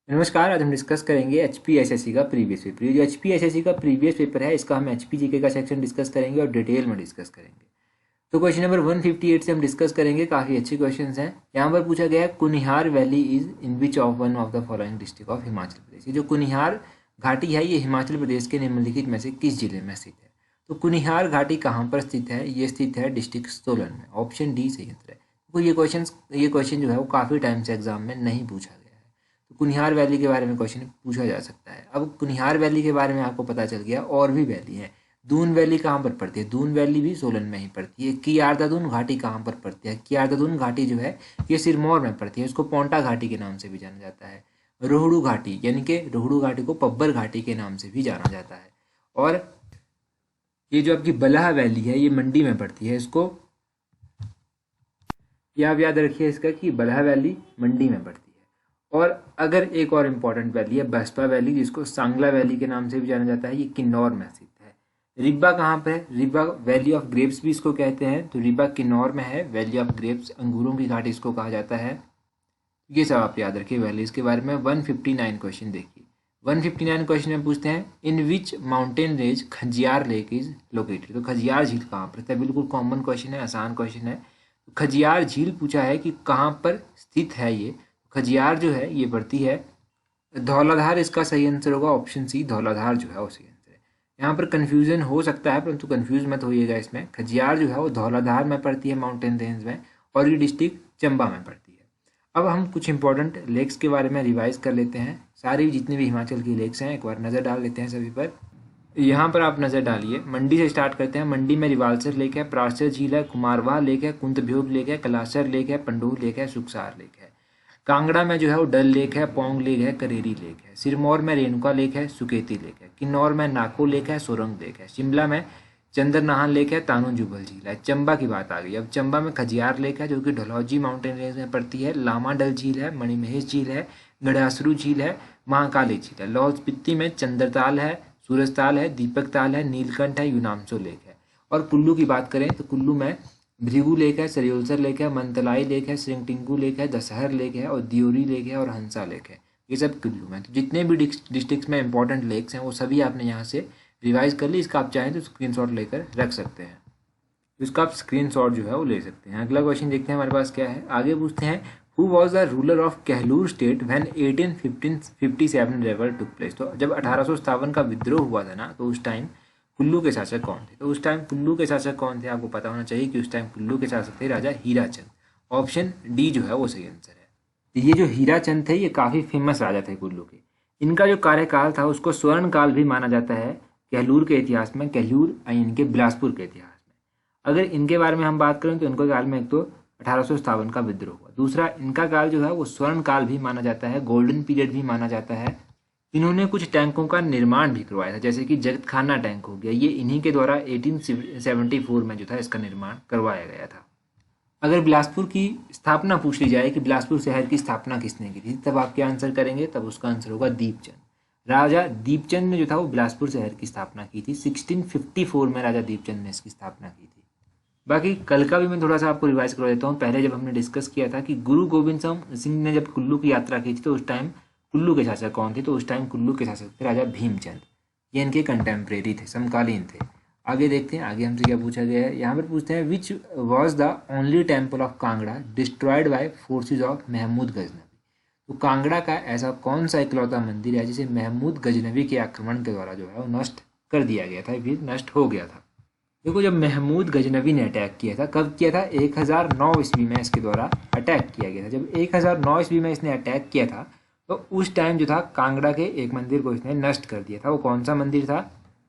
नमस्कार। आज हम डिस्कस करेंगे एचपीएसएससी का प्रीवियस पेपर। ये जो एचपीएसएससी का प्रीवियस पेपर है इसका हम एचपीजीके का सेक्शन डिस्कस करेंगे और डिटेल में डिस्कस करेंगे। तो क्वेश्चन नंबर 158 से हम डिस्कस करेंगे। काफ़ी अच्छे क्वेश्चन हैं। यहाँ पर पूछा गया है Kunihar valley is in which of one of the following district of Himachal Pradesh. ये जो कुनिहार घाटी है ये हिमाचल प्रदेश के निम्नलिखित में से किस जिले में स्थित है। तो कुनिहार घाटी कहाँ पर स्थित है? ये स्थित है डिस्ट्रिक्ट सोलन में। ऑप्शन डी सही आंसर है। तो ये क्वेश्चन जो है वो काफ़ी टाइम से एग्जाम में नहीं पूछा गया है। तो कुनिहार वैली के बारे में क्वेश्चन पूछा जा सकता है। अब कुनिहार वैली के बारे में आपको पता चल गया। और भी वैली है। दून वैली कहाँ पर पड़ती है? दून वैली भी सोलन में ही पड़ती है। कियारदादून घाटी कहाँ पर पड़ती है? कियारदादून घाटी जो है ये सिरमौर में पड़ती है। इसको पोंटा घाटी के नाम से भी जाना जाता है। रोहड़ू घाटी यानी कि रोहड़ू घाटी को पब्बर घाटी के नाम से भी जाना जाता है। और ये जो आपकी बलहा वैली है ये मंडी में पड़ती है। इसको ये आप याद रखिए इसका कि बलहा वैली मंडी में पड़ती है। और अगर एक और इम्पॉर्टेंट वैली है बसपा वैली, जिसको सांगला वैली के नाम से भी जाना जाता है। ये किन्नौर में स्थित है। रिब्बा कहाँ पर है? रिब्बा वैली ऑफ ग्रेप्स भी इसको कहते हैं। तो रिब्बा किन्नौर में है। वैली ऑफ ग्रेप्स अंगूरों की घाटी इसको कहा जाता है। ये सब आप याद रखिए वैलीज के बारे में। 159 क्वेश्चन देखिए। 159 क्वेश्चन में पूछते हैं in which mountain range Khajjiar lake is located. तो खजियार झील कहाँ पर है? बिल्कुल कॉमन क्वेश्चन है, आसान क्वेश्चन है। खजियार झील पूछा है कि कहाँ पर स्थित है ये। खजियार जो है ये पड़ती है धौलाधार। इसका सही आंसर होगा ऑप्शन सी, धौलाधार जो है वो सही आंसर है। यहाँ पर कन्फ्यूजन हो सकता है परंतु कन्फ्यूज मत होइएगा इसमें। खजियार जो है वो धौलाधार में पड़ती है माउंटेन रेंज में, और ये डिस्ट्रिक्ट चंबा में पड़ती है। अब हम कुछ इंपॉर्टेंट लेक्स के बारे में रिवाइज कर लेते हैं। सारी जितनी भी हिमाचल की लेक्स हैं एक बार नज़र डाल लेते हैं सभी पर। यहाँ पर आप नज़र डालिए। मंडी से स्टार्ट करते हैं। मंडी में रिवालसर लेक है, प्राचर झील है, कुमारवाह लेक है, कुंतभ्योग लेक है, कलासर लेक है, पंडोह लेक है, सुखसार लेक है। कांगड़ा में जो है वो डल लेक है, पोंग लेक है, करेरी लेक है। सिरमौर में रेणुका लेक है, सुकेती लेक है। किन्नौर में नाको लेक है, सोरंग लेक है। शिमला में चंद्रनाहन लेक है, तानू जुबल झील है। चंबा की बात आ गई। अब चंबा में खजियार लेक है जो कि डलहौजी माउंटेन रेंज में पड़ती है। लामा डल झील है, मणिमहेश झील है, गढ़ासरू झील है, महाकाली झील है। लाहौल स्पीति में चंद्रताल है, सूरजताल है, दीपक ताल है, नीलकंठ है, यूनामसो लेक है। और कुल्लू की बात करें तो कुल्लू में भृगु लेक है, सरियोलसर लेक है, मंतलाई लेक है, श्रिंगटिंगू लेक है, दशहर लेक है, और दियोरी लेक है, और हंसा लेक है। ये सब कुल्लू में। तो जितने भी डिस्ट्रिक्ट्स में इंपॉर्टेंट लेक्स हैं वो सभी आपने यहाँ से रिवाइज कर ली। इसका आप चाहें तो स्क्रीनशॉट लेकर रख सकते हैं। तो इसका आप स्क्रीनशॉट जो है वो ले सकते हैं। अगला क्वेश्चन देखते हैं हमारे पास क्या है। आगे पूछते हैं who was the ruler of Kahlur state when 1857 revolt took place. तो जब 1857 का विद्रोह हुआ था ना तो उस टाइम कुल्लू के शासक कौन थे? तो उस टाइम कुल्लू के शासक कौन थे आपको पता होना चाहिए कि उस टाइम कुल्लू के शासक थे राजा हीराचंद। ऑप्शन डी जो है वो सही आंसर है। ये जो हीराचंद थे ये काफ़ी फेमस राजा थे कुल्लू के। इनका जो कार्यकाल था उसको स्वर्ण काल भी माना जाता है कहलूर के इतिहास में, कहलूर इनके बिलासपुर के इतिहास में। अगर इनके बारे में हम बात करें तो इनके काल में एक तो 1857 का विद्रोह हुआ। दूसरा इनका काल जो है वो स्वर्ण काल भी माना जाता है, गोल्डन पीरियड भी माना जाता है। इन्होंने कुछ टैंकों का निर्माण भी करवाया था जैसे कि जगतखाना टैंक हो गया। ये इन्हीं के द्वारा 1874 में जो था इसका निर्माण करवाया गया था। अगर बिलासपुर की स्थापना पूछ ली जाए कि बिलासपुर शहर की स्थापना किसने की थी तब आप क्या आंसर करेंगे? तब उसका आंसर होगा दीपचंद। राजा दीपचंद ने जो था वो बिलासपुर शहर की स्थापना की थी। 1654 में राजा दीपचंद ने इसकी स्थापना की थी। बाकी कल का भी मैं थोड़ा सा आपको रिवाइज करवा देता हूँ। पहले जब हमने डिस्कस किया था कि गुरु गोविंद सिंह ने जब कुल्लू की यात्रा की थी तो उस टाइम कुल्लू के शासक कौन थे? तो उस टाइम कुल्लू के शासक थे राजा भीमचंद। ये इनके कंटेम्प्रेरी थे, समकालीन थे। आगे देखते हैं आगे हमसे क्या पूछा गया है। यहाँ पर पूछते हैं which was the only temple of Kangra destroyed by forces of Mahmud Ghaznavi. तो कांगड़ा का ऐसा कौन सा इकलौता मंदिर है जिसे महमूद गजनवी के आक्रमण के द्वारा जो है वो नष्ट कर दिया गया था, फिर नष्ट हो गया था। देखो जब महमूद गजनवी ने अटैक किया था, कब किया था? 1009 ईस्वी में इसके द्वारा अटैक किया गया था। जब 1009 ईस्वी में इसने अटैक किया था तो उस टाइम जो था कांगड़ा के एक मंदिर को इसने नष्ट कर दिया था। वो कौन सा मंदिर था?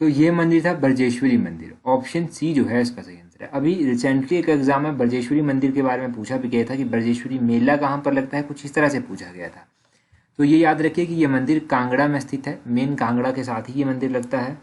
तो ये मंदिर था ब्रजेश्वरी मंदिर। ऑप्शन सी जो है इसका सही आंसर है। अभी रिसेंटली एक एग्जाम में ब्रजेश्वरी मंदिर के बारे में पूछा भी गया था कि ब्रजेश्वरी मेला कहाँ पर लगता है, कुछ इस तरह से पूछा गया था। तो ये याद रखिए कि ये मंदिर कांगड़ा में स्थित है। मेन कांगड़ा के साथ ही ये मंदिर लगता है।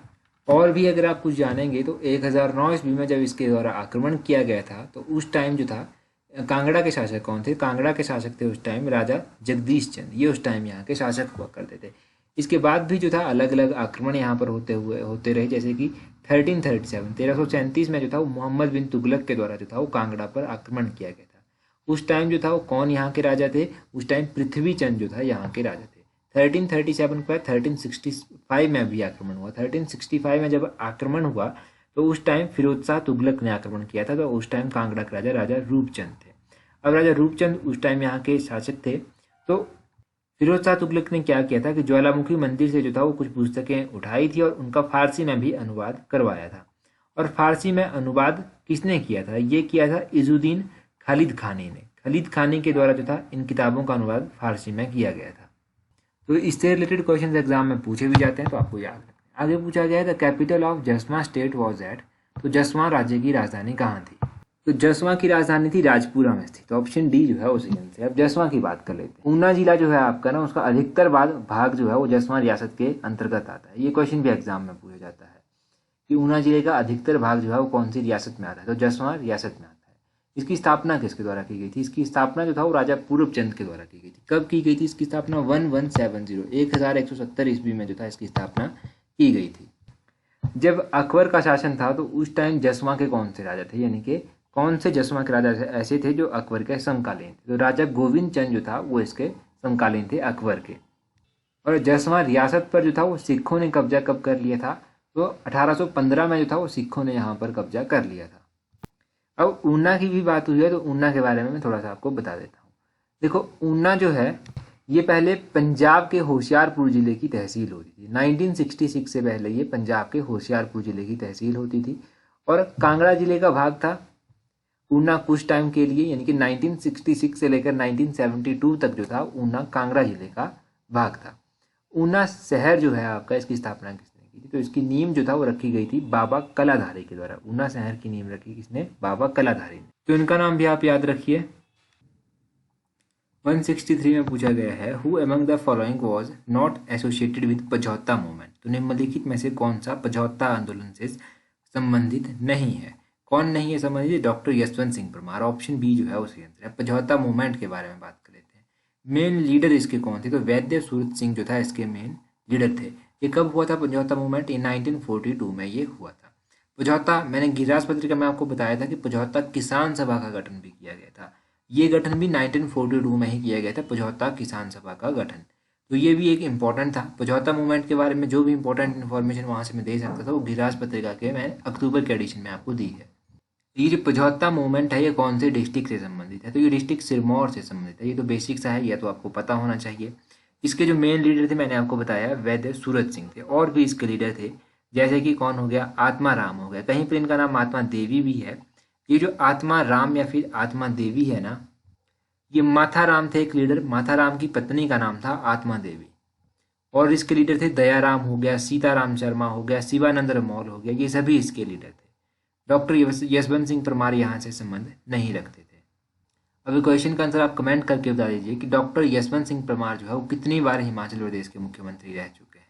और भी अगर आप कुछ जानेंगे तो 1009 ईस्वी में जब इसके द्वारा आक्रमण किया गया था तो उस टाइम जो था कांगड़ा के शासक कौन थे? कांगड़ा के शासक थे उस टाइम राजा जगदीश चंद। ये उस टाइम यहाँ के शासक हुआ करते थे। इसके बाद भी जो था अलग अलग आक्रमण यहाँ पर होते रहे जैसे कि 1337 में जो था वो मोहम्मद बिन तुगलक के द्वारा जो था वो कांगड़ा पर आक्रमण किया गया था। उस टाइम जो था वो कौन यहाँ के राजा थे? उस टाइम पृथ्वी चंद जो था यहाँ के राजा थे। 1337 के बाद 1365 में भी आक्रमण हुआ। 1365 में जब आक्रमण हुआ तो उस टाइम फिरोज शाह तुगलक ने आक्रमण किया था। तो उस टाइम कांगड़ा के राजा राजा रूपचंद थे। अब राजा रूपचंद उस टाइम यहाँ के शासक थे। तो फिरोज शाह तुगलक ने क्या किया था कि ज्वालामुखी मंदिर से जो था वो कुछ पुस्तकें उठाई थी और उनका फारसी में भी अनुवाद करवाया था। और फारसी में अनुवाद किसने किया था? ये किया था इजुद्दीन खालिद खानी ने। खालिद खानी के द्वारा जो था इन किताबों का अनुवाद फारसी में किया गया था। तो इससे रिलेटेड क्वेश्चन एग्जाम में पूछे भी जाते हैं, तो आपको याद रखना है। आगे पूछा गया है the capital of Jaswan state was at. तो जसवां राज्य की राजधानी कहाँ थी? तो जसवां की राजधानी थी राजपुरा में स्थित। तो ऑप्शन डी जो है वो सही आंसर है। अब जसवां की बात कर लेते हैं। ऊना जिला जो है आपका ना, उसका अधिकतर भाग जो है वो जसवां रियासत के अंतर्गत आता है। ये क्वेश्चन भी एग्जाम में पूछा जाता है कि ऊना जिले का अधिकतर भाग जो है वो कौन सी रियासत में आता है? तो जसवां रियासत में आता है। इसकी स्थापना किसके द्वारा की गई थी? इसकी स्थापना जो था वो राजा पूरबचंद के द्वारा की गई थी। कब की गई थी इसकी स्थापना? 1170 ईस्वी में जो था इसकी स्थापना की गई थी। जब अकबर का शासन था तो उस टाइम जसवां के कौन से राजा थे, यानी कि कौन से जसवां के राजा ऐसे थे जो अकबर के समकालीन थे? तो राजा गोविंद चंद जो था वो इसके समकालीन थे अकबर के। और जसवां रियासत पर जो था वो सिखों ने कब्जा कब कर लिया था? तो 1815 में जो था वो सिखों ने यहाँ पर कब्जा कर लिया था। अब ऊना की भी बात हुई है तो ऊना के बारे में मैं थोड़ा सा आपको बता देता हूँ। देखो ऊना जो है ये पहले पंजाब के होशियारपुर जिले की तहसील होती थी। 1966 से पहले ये पंजाब के होशियारपुर जिले की तहसील होती थी और कांगड़ा जिले का भाग था ऊना कुछ टाइम के लिए, यानी कि 1966 से लेकर 1972 तक जो था ऊना कांगड़ा जिले का भाग था। ऊना शहर जो है आपका, इसकी स्थापना किसने की थी? तो इसकी नींव जो था वो रखी गई थी बाबा कलाधारी के द्वारा। ऊना शहर की नींव रखी किसने? बाबा कलाधारी ने। तो इनका नाम भी आप याद रखिए। 163 में पूछा गया है who among the following was not associated with Pajhota movement. तो निम्नलिखित में से कौन सा पझौता आंदोलन से संबंधित नहीं है? कौन नहीं है संबंधित? Doctor Yashwant Singh Parmar. Option B जो है वो सही आंसर है। पझौता मूवमेंट के बारे में बात कर लेते हैं। मेन लीडर इसके कौन थे? तो वैद्य सूरत सिंह जो था इसके मेन लीडर थे। ये कब हुआ था पझौता मूवमेंट? इन 1942 में ये हुआ था। पझौता, मैंने गिरिराज पत्रिका में आपको बताया था कि पझौता किसान सभा का गठन भी किया गया था। ये गठन भी 1942 में ही किया गया था, पझौता किसान सभा का गठन। तो ये भी एक इम्पॉर्टेंट था। पझौता मूवमेंट के बारे में जो भी इंपॉर्टेंट इन्फॉर्मेशन वहाँ से मैं दे सकता था वो गिरिराज पत्रिका के मैंने अक्टूबर के एडिशन में आपको दी है। ये जो पझौता मूवमेंट है ये कौन से डिस्ट्रिक्ट से संबंधित है? तो ये डिस्ट्रिक्ट सिरमौर से संबंधित है। ये तो बेसिक सा है, यह तो आपको पता होना चाहिए। इसके जो मेन लीडर थे मैंने आपको बताया वैद्य सूरत सिंह थे। और भी इसके लीडर थे, जैसे कि कौन हो गया? आत्मा राम हो गया। कहीं पर इनका नाम आत्मा देवी भी है। ये जो आत्मा राम या फिर आत्मा देवी है ना, ये माथाराम थे एक लीडर। माथाराम की पत्नी का नाम था आत्मा देवी। और इसके लीडर थे दयाराम हो गया, सीताराम शर्मा हो गया, शिवानंद रमौल हो गया। ये सभी इसके लीडर थे। डॉक्टर यशवंत सिंह परमार यहाँ से संबंध नहीं रखते थे। अभी क्वेश्चन का आंसर आप कमेंट करके बता दीजिए कि डॉक्टर यशवंत सिंह परमार जो है वो कितनी बार हिमाचल प्रदेश के मुख्यमंत्री रह चुके हैं।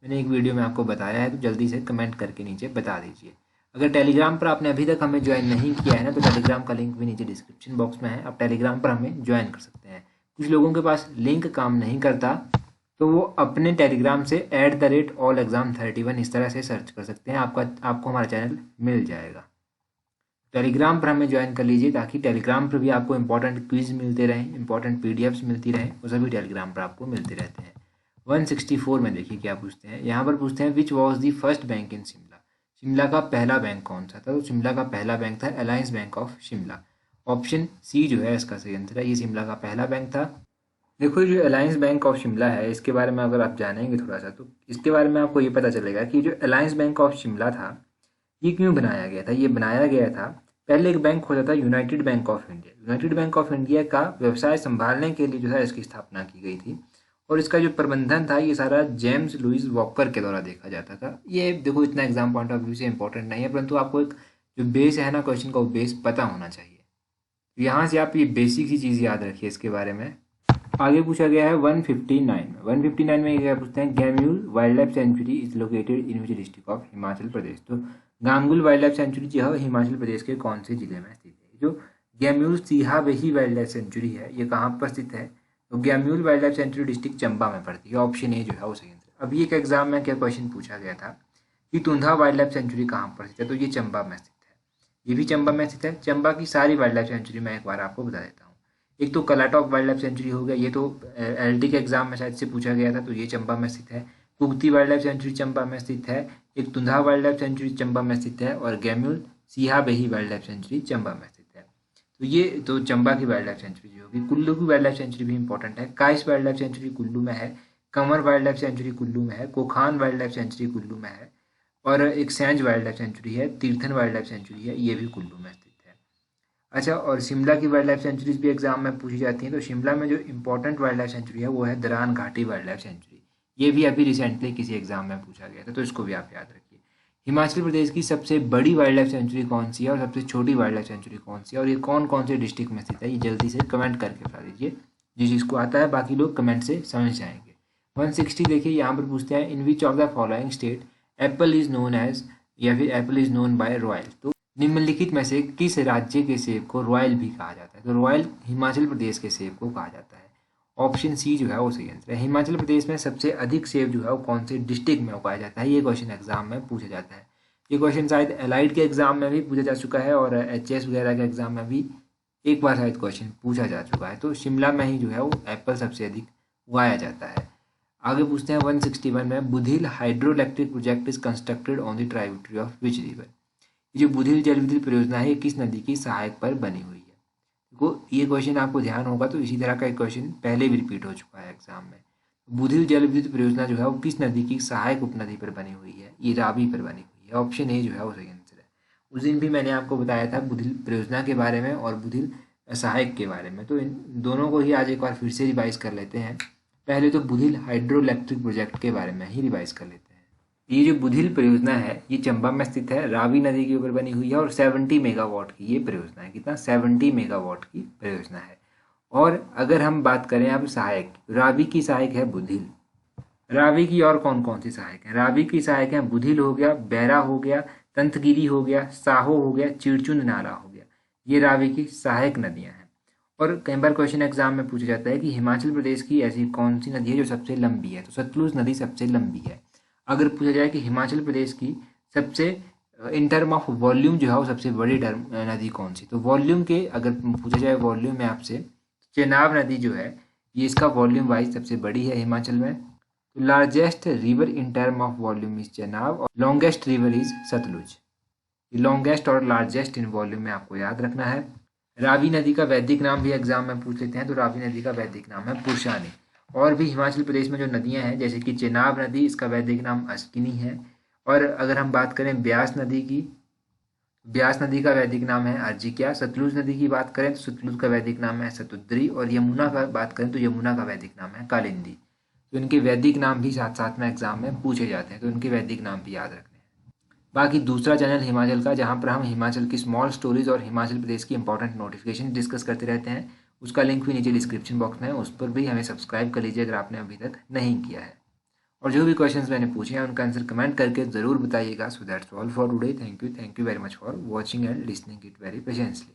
मैंने एक वीडियो में आपको बताया है, तो जल्दी से कमेंट करके नीचे बता दीजिए। अगर टेलीग्राम पर आपने अभी तक हमें ज्वाइन नहीं किया है ना, तो टेलीग्राम का लिंक भी नीचे डिस्क्रिप्शन बॉक्स में है। आप टेलीग्राम पर हमें ज्वाइन कर सकते हैं। कुछ लोगों के पास लिंक काम नहीं करता तो वो अपने टेलीग्राम से @allexam31 इस तरह से सर्च कर सकते हैं। आपको हमारा चैनल मिल जाएगा। टेलीग्राम पर हमें ज्वाइन कर लीजिए ताकि टेलीग्राम पर भी आपको इंपॉर्टेंट क्विज मिलते रहें, इंपॉर्टेंट पीडीएफ्स मिलती रहें। वो सभी टेलीग्राम पर आपको मिलते रहते हैं। 164 में देखिए क्या पूछते हैं। यहाँ पर पूछते हैं which was the first bank in Shimla. Shimla का पहला बैंक कौन सा था? तो शिमला का पहला बैंक था alliance bank of Shimla. Option C जो है इसका सही आंसर है। ये शिमला का पहला बैंक था। देखो जो अलायंस बैंक ऑफ शिमला है, इसके बारे में अगर आप जानेंगे थोड़ा सा तो इसके बारे में आपको ये पता चलेगा कि जो अलायंस बैंक ऑफ शिमला था ये क्यों बनाया गया था। ये बनाया गया था, पहले एक बैंक होता था United bank of India. United bank of India का व्यवसाय संभालने के लिए जो है इसकी स्थापना की गई थी और इसका जो प्रबंधन था ये सारा जेम्स लुइस वॉकर के द्वारा देखा जाता था। ये देखो इतना एग्जाम पॉइंट ऑफ व्यू से इंपॉर्टेंट नहीं है, परंतु आपको एक जो बेस है ना क्वेश्चन का, वो बेस पता होना चाहिए। तो यहाँ से आप ये बेसिक सी चीज़ याद रखिए इसके बारे में। आगे पूछा गया है 159 में क्या पूछते हैं? Gamgul wild life sanctuary is located in which district of Himachal Pradesh. तो गांगुल वाइल्ड लाइफ सेंचुरी जो है हिमाचल प्रदेश के कौन से जिले में स्थित है? जो Gamgul Siyabehi wild life sanctuary है ये कहाँ पर स्थित है? तो Gamgul wild life sanctuary district Chamba में पड़ती है। ऑप्शन ए जो है वो सही आंसर। अभी एक एग्जाम में क्या क्वेश्चन पूछा गया था कि तुंधा वाइल्ड लाइफ सेंचुरी कहाँ पर स्थित है? तो ये चंबा में स्थित है। ये भी चंबा में स्थित है। चंबा की सारी वाइल्ड लाइफ सेंचुरी मैं एक बार आपको बता देता हूँ। एक तो कलाटॉप वाइल्ड लाइफ सेंचुरी हो गया, ये तो LT के एग्जाम में शायद से पूछा गया था, तो ये चंबा में स्थित है। Kugti wild life century Chamba में स्थित है। एक तुंधा वाइल्ड लाइफ सेंचुरी चंबा में स्थित है, और गैम्यूल Siyabehi wild life century Chamba में स्थित है। तो ये तो चंबा की वाइल्ड लाइफ सेंचुरी होगी। कुल्लू की वाइल्ड लाइफ सेंचुरी भी इंपॉर्टेंट है। काइस वाइल्ड लाइफ सेंचुरी कुल्लू में है। Kanwar wild life century Kullu में है। कोखान वाइल्ड लाइफ सेंचुरी कुल्लू में है। और एक सैंज वाइल्ड लाइफ सेंचुरी है, तीर्थन वाइल्ड लाइफ सेंचुरी है, ये भी कुल्लू में स्थित है। अच्छा, और शिमला की वाइल्ड लाइफ सेंचुरीज भी एग्जाम में पूछी जाती हैं। तो शिमला में जो इंपॉर्टेंट वाइल्ड लाइफ सेंचुरी है वो है दरान घाटी वाइल्ड लाइफ सेंचुरी। ये भी अभी रिसेंटली किसी एग्जाम में पूछा गया था, तो इसको भी आप याद रखिए। हिमाचल प्रदेश की सबसे बड़ी वाइल्ड लाइफ सेंचुरी कौन सी है और सबसे छोटी वाइल्ड लाइफ सेंचुरी कौन सी है, और ये कौन कौन से डिस्ट्रिक्ट में स्थित है, ये जल्दी से कमेंट करके बता दीजिए। जिस चीज़ को आता है बाकी लोग कमेंट से समझ जाएंगे। 160 देखिए, यहाँ पर पूछते हैं in which of the following state apple is known as, या फिर apple is known by royal. तो निम्नलिखित में से किस राज्य के सेब को रॉयल भी कहा जाता है। तो रॉयल हिमाचल प्रदेश के सेब को कहा जाता है। ऑप्शन सी जो है वो सही आंसर है। हिमाचल प्रदेश में सबसे अधिक सेब जो है वो कौन से डिस्ट्रिक्ट में उगाया जाता है, ये क्वेश्चन एग्जाम में पूछा जाता है। ये क्वेश्चन शायद एलाइड के एग्जाम में भी पूछा जा चुका है, और HS वगैरह के एग्जाम में भी एक बार शायद क्वेश्चन पूछा जा चुका है। तो शिमला में ही जो है वो एप्पल सबसे अधिक उगाया जाता है। आगे पूछते हैं 161 में, Budhil hydro electric project is constructed on the tributary of which river. ये जो बुधिल जल विद्युत परियोजना है, ये किस नदी की सहायक पर बनी हुई है। देखो, ये क्वेश्चन आपको ध्यान होगा तो इसी तरह का एक क्वेश्चन पहले भी रिपीट हो चुका है एग्जाम में। बुधिल जल विद्युत परियोजना जो है वो किस नदी की सहायक उपनदी पर बनी हुई है, ये रावी पर बनी हुई है। ऑप्शन ए जो है वो सही आंसर है। उस दिन भी मैंने आपको बताया था बुधिल परियोजना के बारे में और बुधिल सहायक के बारे में, तो इन दोनों को ही आज एक बार फिर से रिवाइज कर लेते हैं। पहले तो बुधिल हाइड्रो इलेक्ट्रिक प्रोजेक्ट के बारे में ही रिवाइज कर लेते हैं। ये जो बुधिल परियोजना है ये चंबा में स्थित है, रावी नदी के ऊपर बनी हुई है, और 70 मेगावाट की ये परियोजना है। कितना? 70 मेगावाट की परियोजना है। और अगर हम बात करें अब सहायक, रावी की सहायक है बुधिल। रावी की और कौन कौन सी सहायक है? रावी की सहायक है बुधिल हो गया, बैरा हो गया, तंतगिरी हो गया, साहो हो गया, चिड़चुंद नाला हो गया। ये रावी की सहायक नदियां हैं। और कई बार क्वेश्चन एग्जाम में पूछा जाता है कि हिमाचल प्रदेश की ऐसी कौन सी नदी है जो सबसे लंबी है। तो सतलुज नदी सबसे लंबी है। अगर पूछा जाए कि हिमाचल प्रदेश की सबसे इन टर्म ऑफ वॉल्यूम जो है वो सबसे बड़ी नदी कौन सी, तो वॉल्यूम के अगर पूछा जाए वॉल्यूम में आपसे, चेनाब नदी जो है ये इसका वॉल्यूम वाइज सबसे बड़ी है हिमाचल में। तो largest river in term of volume is Chenab, और longest river is Sutlej. Longest और लार्जेस्ट इन वॉल्यूम में आपको याद रखना है। रावी नदी का वैदिक नाम भी एग्जाम में पूछ लेते हैं, तो रावी नदी का वैदिक नाम है पुरुषानी। और भी हिमाचल प्रदेश में जो नदियां हैं, जैसे कि चेनाब नदी, इसका वैदिक नाम अश्किनी है। और अगर हम बात करें ब्यास नदी की, ब्यास नदी का वैदिक नाम है अर्जिक्या। सतलुज नदी की बात करें तो सतलुज का वैदिक नाम है सतुद्री। और यमुना का बात करें तो यमुना का वैदिक नाम है कालिंदी। तो इनके वैदिक नाम भी साथ साथ में एग्जाम में पूछे जाते हैं, तो इनके वैदिक नाम भी याद रखने हैं। बाकी दूसरा चैनल हिमाचल का, जहाँ पर हम हिमाचल की स्मॉल स्टोरीज और हिमाचल प्रदेश की इंपॉर्टेंट नोटिफिकेशन डिस्कस करते रहते हैं, उसका लिंक भी नीचे डिस्क्रिप्शन बॉक्स में है, उस पर भी हमें सब्सक्राइब कर लीजिए अगर आपने अभी तक नहीं किया है। और जो भी क्वेश्चंस मैंने पूछे हैं उनका आंसर कमेंट करके ज़रूर बताइएगा। So that's all for today. Thank you very much for watching and listening it very patiently.